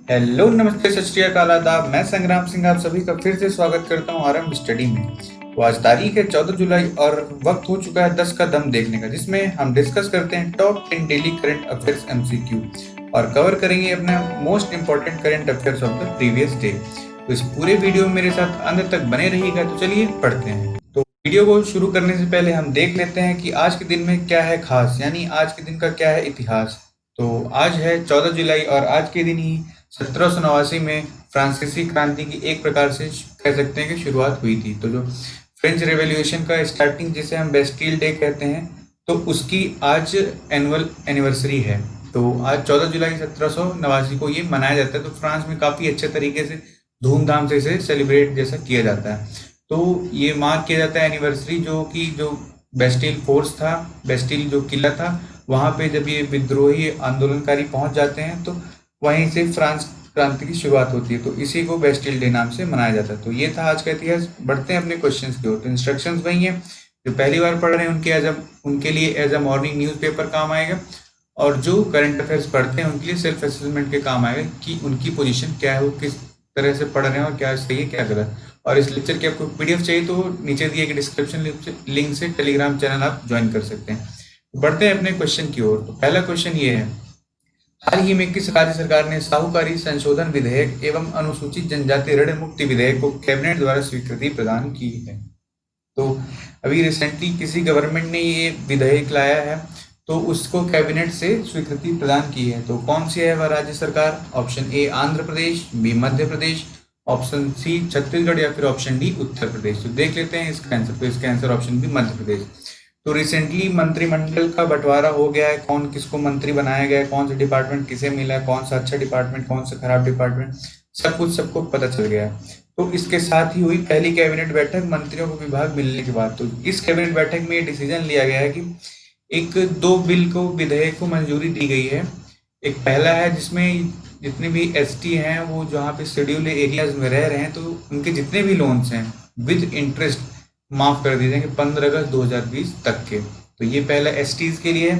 Hello, नमस्ते, सत श्री अकाल, आदाब। मैं संग्राम सिंह आप सभी का फिर से स्वागत करता हूं आरंभ स्टडी में। तो आज तारीख है 14 जुलाई और वक्त हो चुका है 10 का दम देखने का, जिसमें हम डिस्कस करते हैं top 10 daily current affairs MCQ और कवर करेंगे अपना most important current affairs of the previous day. तो इस पूरे वीडियो में मेरे साथ अंत तक बने रहिएगा। तो चलिए पढ़ते हैं। तो वीडियो को शुरू करने से पहले हम देख लेते हैं कि आज के दिन में क्या है खास, यानी आज के दिन का क्या है इतिहास। तो आज है 14 जुलाई और आज के दिन ही 1789 में फ्रांसीसी क्रांति की एक प्रकार से कह सकते हैं कि शुरुआत हुई थी। तो जो फ्रेंच रेवोल्यूशन का स्टार्टिंग, जिसे हम बेस्टील डे कहते हैं, तो उसकी आज एनुअल एनिवर्सरी है। तो आज 14 जुलाई 1789 को ये मनाया जाता है। तो फ्रांस में काफ़ी अच्छे तरीके से धूमधाम से इसे सेलिब्रेट जैसा किया जाता है। तो ये मार्क किया जाता है एनिवर्सरी, जो बेस्टील फोर्स था, बेस्टील जो किला था, वहाँ पे जब ये विद्रोही आंदोलनकारी पहुंच जाते हैं तो वहीं से फ्रांस क्रांति की शुरुआत होती है। तो इसी को बेस्टिल डे नाम से मनाया जाता है। तो ये था आज का इतिहास। बढ़ते हैं अपने क्वेश्चंस की ओर। तो इंस्ट्रक्शंस वही हैं जो पहली बार पढ़ रहे हैं उनके लिए एज अ मॉर्निंग न्यूज़पेपर काम आएगा, और जो करंट अफेयर्स पढ़ते हैं उनके लिए सेल्फ असेसमेंट के काम आएगा कि उनकी पोजीशन क्या है, वो किस तरह से पढ़ रहे हैं और क्या सही है क्या गलत। और इस लेक्चर की आपको पीडीएफ चाहिए तो नीचे दिए गए डिस्क्रिप्शन लिंक से टेलीग्राम चैनल आप ज्वाइन कर सकते हैं। तो बढ़ते हैं अपने क्वेश्चन की ओर। तो पहला क्वेश्चन ये है, हाल ही में किस राज्य सरकार ने साहूकारी संशोधन विधेयक एवं अनुसूचित जनजाति ऋण मुक्ति विधेयक को कैबिनेट द्वारा स्वीकृति प्रदान की है? तो अभी रिसेंटली किसी गवर्नमेंट ने ये विधेयक लाया है, तो उसको कैबिनेट से स्वीकृति प्रदान की है। तो कौन सी है वह राज्य सरकार? Option A Andhra Pradesh, B Madhya Pradesh, option C Chhattisgarh या फिर ऑप्शन डी उत्तर प्रदेश। तो देख लेते हैं इसका आंसर। तो इसका आंसर ऑप्शन बी मध्य प्रदेश। तो रिसेंटली मंत्रिमंडल का बंटवारा हो गया है, कौन किसको मंत्री बनाया गया है, कौन सा डिपार्टमेंट किसे मिला है, कौन सा अच्छा डिपार्टमेंट, कौन सा खराब डिपार्टमेंट, सब कुछ सबको पता चल गया है। तो इसके साथ ही हुई पहली कैबिनेट बैठक मंत्रियों को विभाग मिलने के बाद। तो इस कैबिनेट बैठक में ये डिसीजन लिया गया है कि एक दो बिल को विधेयक को मंजूरी दी गई है। एक पहला है जिसमें जितने भी एसटी हैं, वो जहाँ पे शेड्यूल एरियाज में रह रहे हैं, तो उनके जितने भी लोन्स हैं विद इंटरेस्ट माफ कर दिए जाएंगे 15 अगस्त 2020 तक के। तो ये पहला एसटीज के लिए है।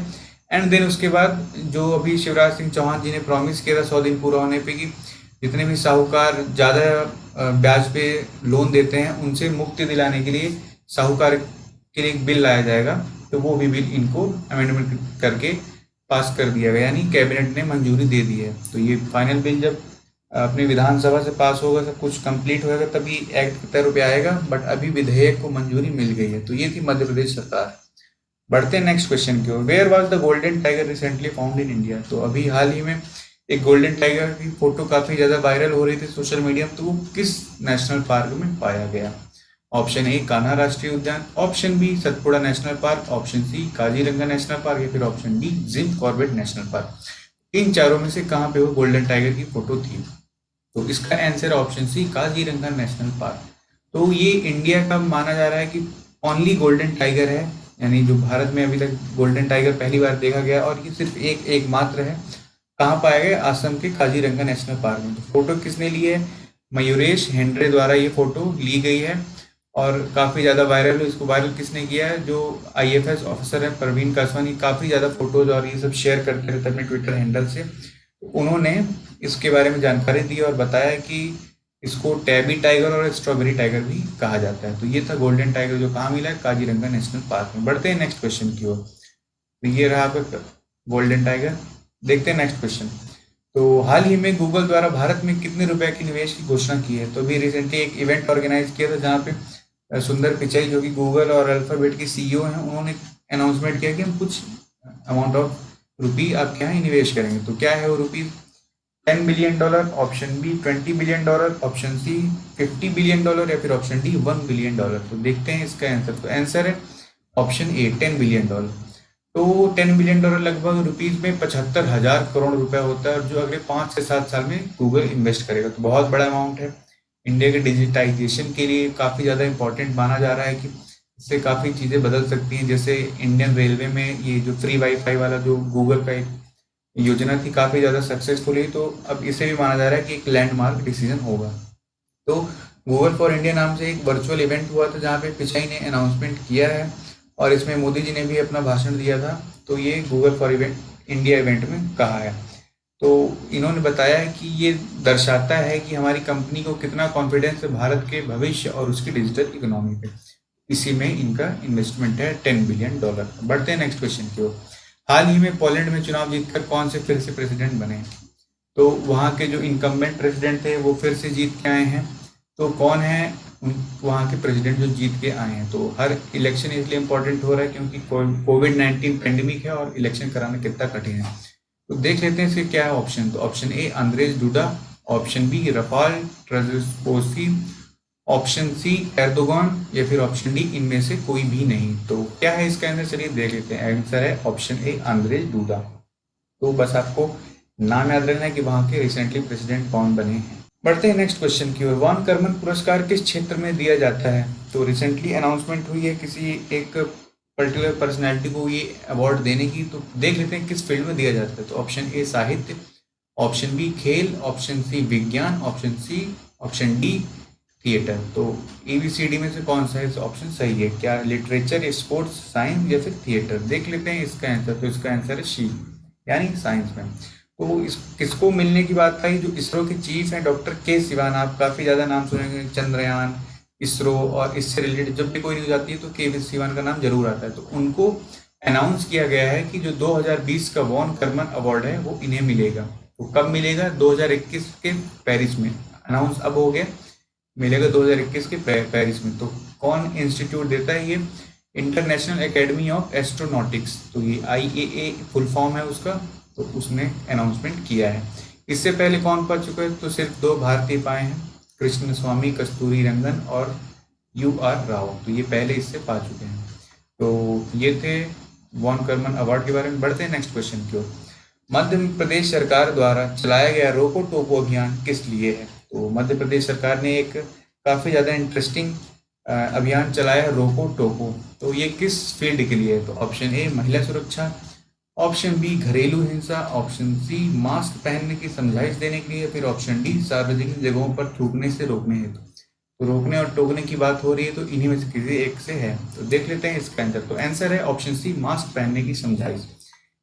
एंड देन उसके बाद जो अभी शिवराज सिंह चौहान जी ने प्रॉमिस किया था 100 दिन पूरा होने पे कि जितने भी साहूकार ज़्यादा ब्याज पे लोन देते हैं उनसे मुक्ति दिलाने के लिए साहूकार के लिए एक बिल लाया जाएगा। तो वो भी बिल इनको अमेंडमेंट करके पास कर दिया गया, यानी कैबिनेट ने मंजूरी दे दी है। तो ये फाइनल बिल जब अपनी विधानसभा से पास होगा, सब कुछ कंप्लीट होगा, तभी एक्ट के तौर पे आएगा। बट अभी विधेयक को मंजूरी मिल गई है। तो ये थी मध्य प्रदेश सरकार। बढ़ते हैं नेक्स्ट क्वेश्चन की ओर। Where was the golden tiger recently found in India? तो अभी हाल ही में एक गोल्डन टाइगर की फोटो काफी ज्यादा वायरल हो रही थी सोशल मीडिया में। तो वो किस नेशनल पार्क में पाया गया? ऑप्शन ए कान्हा राष्ट्रीय उद्यान, option B Satpura national park, option C Kaziranga national park या फिर option D Jim Corbett national park. इन चारों में से कहाँ पे वो गोल्डन टाइगर की फोटो थी? तो इसका answer option C Kaziranga national park. तो ये इंडिया का माना जा रहा है कि ओनली गोल्डन टाइगर है, यानी जो भारत में अभी तक गोल्डन टाइगर पहली बार देखा गया, और ये सिर्फ एक मात्र है। कहाँ पाया गया? असम के काजीरंगा नेशनल पार्क में। तो फोटो किसने ली है? मयूरेश हेंड्रे द्वारा ये फोटो ली गई है और काफ़ी ज़्यादा वायरल है। इसको वायरल किसने किया है? जो आईएफएस ऑफिसर है परवीन कासवानी, काफ़ी ज़्यादा फोटोज और ये सब शेयर करते रहते अपने ट्विटर हैंडल से। उन्होंने इसके बारे में जानकारी दी और बताया कि इसको टैबी टाइगर और स्ट्रॉबेरी टाइगर भी कहा जाता है। तो ये था गोल्डन टाइगर जो कहाँ मिला है? काजीरंगा नेशनल पार्क में। बढ़ते हैं नेक्स्ट क्वेश्चन की ओर। तो ये रहा आपका गोल्डन टाइगर। देखते हैं नेक्स्ट क्वेश्चन। तो हाल ही में गूगल द्वारा भारत में कितने रुपए की निवेश की घोषणा की है? तो अभी रिसेंटली एक इवेंट ऑर्गेनाइज किया था जहाँ पे सुंदर पिचाई जो कि गूगल और अल्फाबेट की सीईओ हैं, उन्होंने अनाउंसमेंट किया कि हम कुछ अमाउंट ऑफ रुपी आपके यहाँ निवेश करेंगे। तो क्या है वो rupees? $10 billion, option B $20 billion, option C $50 billion या फिर ऑप्शन डी $1 बिलियन। तो देखते हैं इसका आंसर। तो आंसर है ऑप्शन ए $10 बिलियन। तो $10 बिलियन लगभग रुपीज में 75,000 करोड़ रुपए होता है, और जो अगले 5 से 7 साल में गूगल इन्वेस्ट करेगा। तो बहुत बड़ा अमाउंट है। इंडिया के डिजिटाइजेशन के लिए काफ़ी ज़्यादा इंपॉर्टेंट माना जा रहा है कि इससे काफ़ी चीज़ें बदल सकती हैं। जैसे इंडियन रेलवे में ये जो फ्री वाईफाई वाला जो गूगल का एक योजना थी, काफ़ी ज़्यादा सक्सेसफुल हुई। तो अब इसे भी माना जा रहा है कि एक लैंडमार्क डिसीजन होगा। तो गूगल फॉर इंडिया नाम से एक वर्चुअल इवेंट हुआ था जहाँ पे पिचाई ने अनाउंसमेंट किया है, और इसमें मोदी जी ने भी अपना भाषण दिया था। तो ये गूगल फॉर इंडिया इवेंट में कहा है। तो इन्होंने बताया है कि ये दर्शाता है कि हमारी कंपनी को कितना कॉन्फिडेंस है भारत के भविष्य और उसकी डिजिटल इकोनॉमी पे। इसी में इनका इन्वेस्टमेंट है $10 बिलियन। बढ़ते हैं नेक्स्ट क्वेश्चन की ओर। हाल ही में पोलैंड में चुनाव जीतकर कौन से फिर से प्रेसिडेंट बने? तो वहाँ के जो इनकम्बेंट प्रेसिडेंट थे वो फिर से जीत के आए हैं। तो कौन है वहाँ के प्रेसिडेंट जो जीत के आए हैं? तो हर इलेक्शन इसलिए इम्पोर्टेंट हो रहा है क्योंकि कोविड-19 पेंडेमिक है और इलेक्शन कराना कितना कठिन है। तो देख लेते हैं इसके क्या है ऑप्शन। तो option A Andrzej Duda, option B Rafal Trzaskowski, option C Erdogan या फिर ऑप्शन डी इनमें से कोई भी नहीं। तो क्या है इसका आंसर? चलिए देख लेते हैं। आंसर है ऑप्शन ए अंद्रेज डूडा। तो बस आपको नाम याद रखना है कि वहाँ के रिसेंटली प्रेसिडेंट कौन बने हैं। बढ़ते हैं नेक्स्ट क्वेश्चन की ओर। वान कर्मन पुरस्कार किस क्षेत्र में दिया जाता है? तो रिसेंटली अनाउंसमेंट हुई है किसी एक पर्टिकुलर पर्सनैलिटी को ये अवार्ड देने की। तो देख लेते हैं किस फील्ड में दिया जाता है। तो ऑप्शन ए साहित्य, ऑप्शन बी खेल, ऑप्शन सी विज्ञान, ऑप्शन डी थिएटर। तो ABCD में से कौन सा इस ऑप्शन सही है? क्या लिटरेचर, स्पोर्ट्स, साइंस या फिर थिएटर? देख लेते हैं इसका आंसर। तो इसका आंसर है सी, यानी साइंस में। तो इस किसको मिलने की बात आई? जो इसरो के चीफ हैं डॉक्टर के सिवान। आप काफ़ी ज़्यादा नाम सुनेंगे, चंद्रयान, इसरो, और इससे रिलेटेड जब भी कोई न्यूज़ आती है तो के सिवान का नाम जरूर आता है। तो उनको अनाउंस किया गया है कि जो 2020 का वॉन कर्मन अवार्ड है वो इन्हें मिलेगा। तो कब मिलेगा? 2021 के पेरिस में। अनाउंस अब हो गया, मिलेगा 2021 के पेरिस में। तो कौन इंस्टीट्यूट देता है ये? International academy of astronautics. तो ये IAA फुल फॉर्म है उसका। तो उसने अनाउंसमेंट किया है। इससे पहले कौन पा चुका है? तो सिर्फ 2 भारतीय पाए हैं, कृष्ण स्वामी कस्तूरी रंगन और UR राव। तो ये पहले इससे पा चुके हैं। तो ये थे वॉन कर्मन अवार्ड के बारे में। बढ़ते हैं नेक्स्ट क्वेश्चन की ओर। मध्य प्रदेश सरकार द्वारा चलाया गया रोको टोको अभियान किस लिए है? तो मध्य प्रदेश सरकार ने एक काफ़ी ज़्यादा इंटरेस्टिंग अभियान चलाया है, रोको टोको। तो ये किस फील्ड के लिए है? तो ऑप्शन ए महिला सुरक्षा, ऑप्शन बी घरेलू हिंसा, ऑप्शन सी मास्क पहनने की समझाइश देने के लिए, फिर ऑप्शन डी सार्वजनिक जगहों पर थूकने से रोकने हेतु। तो रोकने और टोकने की बात हो रही है, तो इन्हीं में से किसी एक से है। तो देख लेते हैं इसका आंसर। तो आंसर है ऑप्शन सी मास्क पहनने की समझाइश,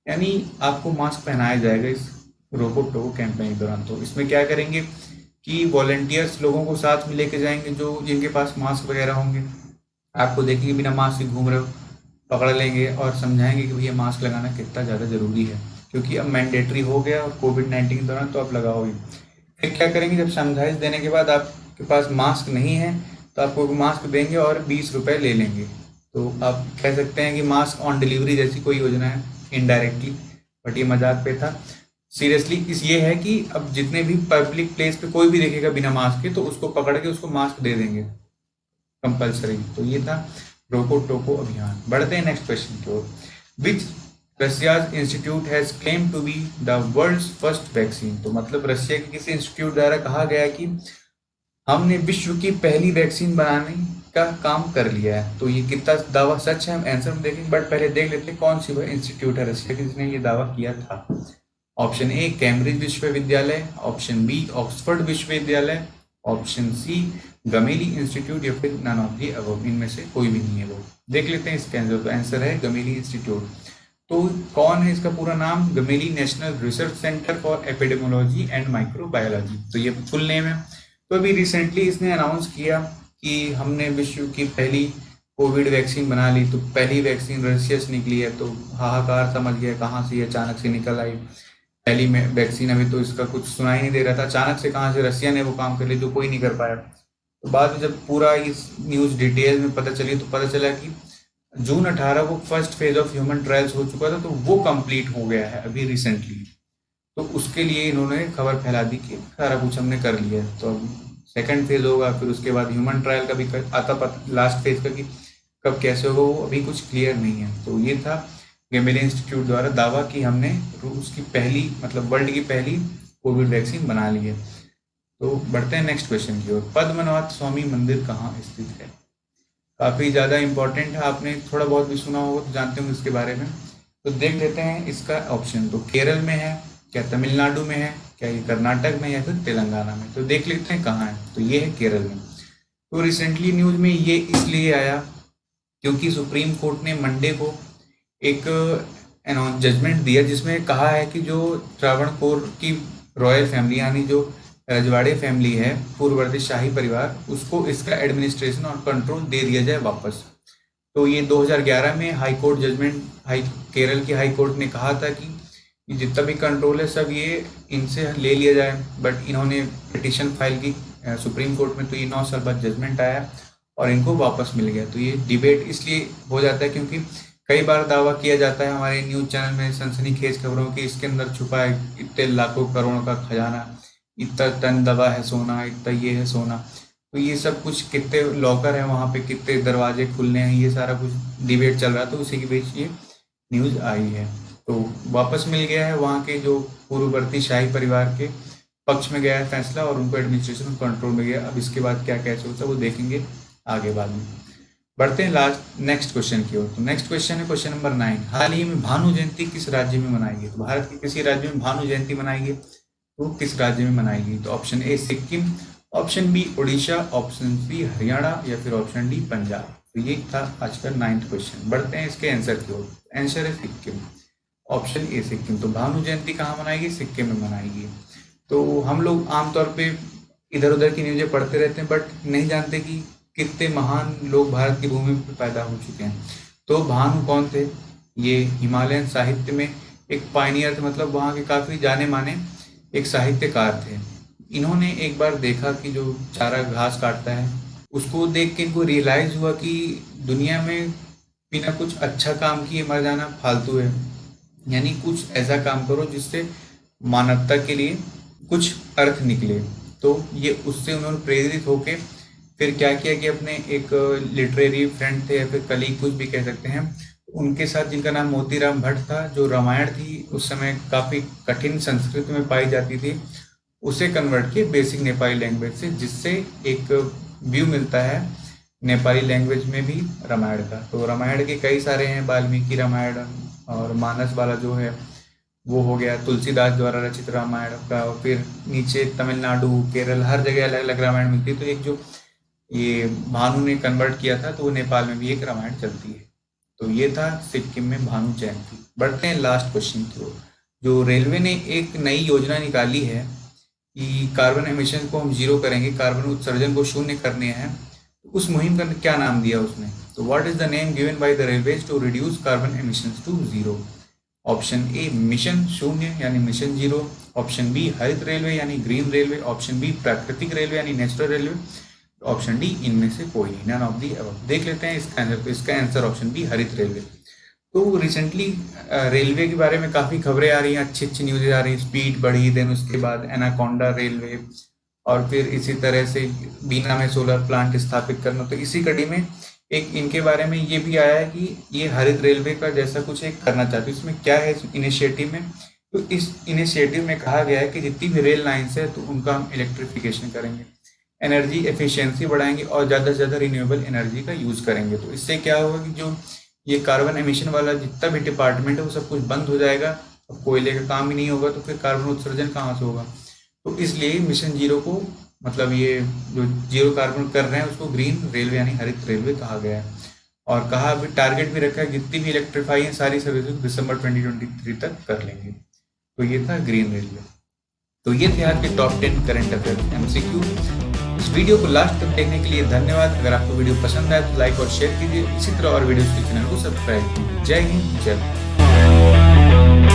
यानी आपको मास्क पहनाया जाएगा इस रोको टोको कैंपेन के दौरान। तो इसमें क्या करेंगे कि वॉलंटियर्स लोगों को साथ में लेके जाएंगे जो जिनके पास मास्क वगैरह होंगे। आपको देखेंगे बिना मास्क के घूम रहे हो, पकड़ लेंगे और समझाएंगे कि भैया मास्क लगाना कितना ज़्यादा ज़रूरी है, क्योंकि अब मैंडेटरी हो गया और कोविड-19 के दौरान तो आप लगाओगे। फिर क्या करेंगे, जब समझाइश देने के बाद आपके पास मास्क नहीं है तो आपको मास्क देंगे और 20 रुपये ले लेंगे। तो आप कह सकते हैं कि मास्क ऑन डिलीवरी जैसी कोई योजना है इनडायरेक्टली, बट ये मजाक पे था। सीरियसली इस ये है कि अब जितने भी पब्लिक प्लेस पे कोई भी देखेगा बिना मास्क के तो उसको पकड़ के उसको मास्क दे देंगे कंपलसरी। तो ये था रोको टोको अभियान। बढ़ते हैं नेक्स्ट क्वेश्चन की ओर। Which Russia's institute has claim to be the world's first vaccine. तो मतलब रशिया के किसी इंस्टीट्यूट द्वारा कहा गया कि हमने विश्व की पहली वैक्सीन बनाने का काम कर लिया है। तो ये कितना दावा सच है हम आंसर में देखेंगे, बट पहले देख लेते हैं कौन सी वह इंस्टीट्यूट है रशिया की जिसने ये दावा किया था। ऑप्शन ए कैम्ब्रिज विश्वविद्यालय, ऑप्शन बी ऑक्सफोर्ड विश्वविद्यालय, ऑप्शन सी गमेली इंस्टीट्यूट या फिर नन ऑफ दी अबव। इनमें से कोई भी नहीं है वो। देख लेते हैं इसका आंसर। तो आंसर है गमेली इंस्टीट्यूट। तो कौन है इसका पूरा नाम? Gamaleya national research centre for epidemiology and microbiology. तो ये फुल नेम है। तो अभी रिसेंटली इसने अनाउंस किया कि हमने विश्व की पहली कोविड वैक्सीन बना ली। तो पहली वैक्सीन रशिया से निकली है। तो हाहाकार समझ गया कहाँ से अचानक से निकल आई पहली में वैक्सीन। अभी तो इसका कुछ सुनाई नहीं दे रहा था, अचानक से कहाँ से रशिया ने वो काम कर लिया जो कोई नहीं कर पाया। तो बाद में जब पूरा इस न्यूज़ डिटेल में पता चली तो पता चला कि जून 18 को first phase of human trials हो चुका था। तो वो कंप्लीट हो गया है अभी रिसेंटली। तो उसके लिए इन्होंने खबर फैला दी कि सारा कुछ हमने कर लिया है। तो अब सेकंड फेज होगा, फिर उसके बाद ह्यूमन ट्रायल का भी आता पता लास्ट फेज का कि कब कैसे होगा वो अभी कुछ क्लियर नहीं है। तो ये था गेमेली इंस्टीट्यूट द्वारा दावा कि हमने रूस की पहली मतलब वर्ल्ड की पहली कोविड वैक्सीन बना ली है। तो बढ़ते हैं नेक्स्ट क्वेश्चन की ओर। पद्मनाभ स्वामी मंदिर कहाँ स्थित है? काफ़ी ज़्यादा इंपॉर्टेंट है, आपने थोड़ा बहुत भी सुना होगा तो जानते होंगे इसके बारे में। तो देख लेते हैं इसका ऑप्शन। तो केरल में है, क्या तमिलनाडु में है, क्या ये कर्नाटक में या फिर तेलंगाना में? तो देख लेते हैं कहाँ है। तो ये है केरल में। तो रिसेंटली न्यूज़ में ये इसलिए आया क्योंकि सुप्रीम कोर्ट ने मंडे को एक जजमेंट दिया जिसमें कहा है कि जो त्रावणकोर की रॉयल फैमिली यानी जो रजवाड़े फैमिली है, पूर्ववर्ती शाही परिवार, उसको इसका एडमिनिस्ट्रेशन और कंट्रोल दे दिया जाए वापस। तो ये 2011 में हाई कोर्ट जजमेंट केरल की हाई कोर्ट ने कहा था कि ये जितना भी कंट्रोल है सब ये इनसे ले लिया जाए, बट इन्होंने पिटिशन फाइल की सुप्रीम कोर्ट में, तो ये 9 साल बाद जजमेंट आया और इनको वापस मिल गया। तो ये डिबेट इसलिए हो जाता है क्योंकि कई बार दावा किया जाता है हमारे न्यूज चैनल में सनसनीखेज खबरों की, इसके अंदर छुपा है इतने लाखों करोड़ों का खजाना, इतना टन दबा है सोना, इतना ये है सोना। तो ये सब कुछ कितने लॉकर है वहाँ पे, कितने दरवाजे खुलने हैं, ये सारा कुछ डिबेट चल रहा था, उसी के बीच ये न्यूज आई है। तो वापस मिल गया है, वहाँ के जो पूर्ववर्ती शाही परिवार के पक्ष में गया है फैसला और उनको एडमिनिस्ट्रेशन कंट्रोल में गया। अब इसके बाद क्या कैसे होता है वो देखेंगे आगे बाद में। बढ़ते हैं नेक्स्ट क्वेश्चन की ओर। तो नेक्स्ट क्वेश्चन है क्वेश्चन नंबर 9। हाल ही में भानु जयंती किस राज्य में मनाई गई? तो भारत के किसी राज्य में भानु जयंती मनाई गई, तो किस राज्य में मनाई गई? तो option A Sikkim, option B Orissa, option C Haryana या फिर ऑप्शन डी पंजाब। तो ये था आज का 9th क्वेश्चन। बढ़ते हैं इसके आंसर की ओर। आंसर है सिक्किम, ऑप्शन ए सिक्किम। तो भानु जयंती कहाँ मनाई गई? सिक्किम में मनाई गई। तो हम लोग आमतौर पे इधर उधर की न्यूज़ें पढ़ते रहते हैं बट नहीं जानते कि कितने महान लोग भारत की भूमि पर पैदा हो चुके हैं। तो भानु कौन थे? ये हिमालयन साहित्य में एक पायनियर थे, मतलब वहाँ के काफ़ी जाने माने एक साहित्यकार थे। इन्होंने एक बार देखा कि जो चारा घास काटता है, उसको देख के इनको रियलाइज़ हुआ कि दुनिया में बिना कुछ अच्छा काम किए मर जाना फालतू है, यानी कुछ ऐसा काम करो जिससे मानवता के लिए कुछ अर्थ निकले। तो ये उससे उन्होंने प्रेरित होके फिर क्या किया कि अपने एक लिटरेरी फ्रेंड थे या फिर कलीग कुछ भी कह सकते हैं, उनके साथ, जिनका नाम मोतीराम भट्ट था, जो रामायण थी उस समय काफ़ी कठिन संस्कृत में पाई जाती थी, उसे कन्वर्ट किए बेसिक नेपाली लैंग्वेज से, जिससे एक व्यू मिलता है नेपाली लैंग्वेज में भी रामायण का। तो रामायण के कई सारे हैं, वाल्मीकि रामायण और मानस वाला जो है वो हो गया, तुलसीदास द्वारा रचित रामायण का, और फिर नीचे तमिलनाडु, केरल, हर जगह अलग अलग रामायण मिलती है। तो एक जो ये भानु ने कन्वर्ट किया था, तो वो नेपाल में भी एक रामायण चलती है। तो ये था सिक्किम में भानु जयंती। बढ़ते हैं लास्ट क्वेश्चन की ओर। जो रेलवे ने एक नई योजना निकाली है कि कार्बन एमिशन को हम जीरो करेंगे, कार्बन उत्सर्जन को शून्य करने हैं, तो उस मुहिम का क्या नाम दिया उसने? तो what is the name given by the railways to reduce carbon emissions to zero? Option A mission Shunya यानी mission zero, option B Harit railway यानी green railway, option B Prakritik railway यानी नेचुरल रेलवे, ऑप्शन डी इनमें से कोई नहीं, none of the above. देख लेते हैं इसका आंसर। तो इसका answer option B Harit railway. तो रिसेंटली रेलवे के बारे में काफ़ी खबरें आ रही हैं, अच्छी अच्छी न्यूज़ें आ रही हैं, स्पीड बढ़ी, देन उसके बाद एनाकोंडा रेलवे, और फिर इसी तरह से बीना में सोलर प्लांट स्थापित करना। तो इसी कड़ी में एक इनके बारे में ये भी आया है कि ये हरित रेलवे का जैसा कुछ एक करना चाहते हैं। इसमें क्या है इस इनिशिएटिव में? तो इस इनिशिएटिव में कहा गया है कि जितनी भी रेल लाइन्स है तो उनका हम इलेक्ट्रिफिकेशन करेंगे, एनर्जी एफिशिएंसी बढ़ाएंगे और ज़्यादा से ज़्यादा रिन्यूएबल एनर्जी का यूज़ करेंगे। तो इससे क्या होगा कि जो ये कार्बन एमिशन वाला जितना भी डिपार्टमेंट है वो सब कुछ बंद हो जाएगा। अब कोयले का काम ही नहीं होगा तो फिर कार्बन उत्सर्जन कहाँ से होगा? तो इसलिए मिशन जीरो को, मतलब ये जो जीरो कार्बन कर रहे हैं उसको ग्रीन रेलवे यानी हरित रेलवे कहा गया है। और कहा अभी टारगेट भी रखा है जितनी भी इलेक्ट्रीफाई है सारी सर्विसेज दिसंबर 2023 तक कर लेंगे। तो ये था ग्रीन रेलवे। तो ये थे आज के टॉप 10 करंट अफेयर MCQ। इस वीडियो को लास्ट तक देखने के लिए धन्यवाद। अगर आपको वीडियो पसंद आए तो लाइक और शेयर कीजिए। इसी तरह और वीडियोस के चैनल को सब्सक्राइब कीजिए। जय हिंद, जय भारत।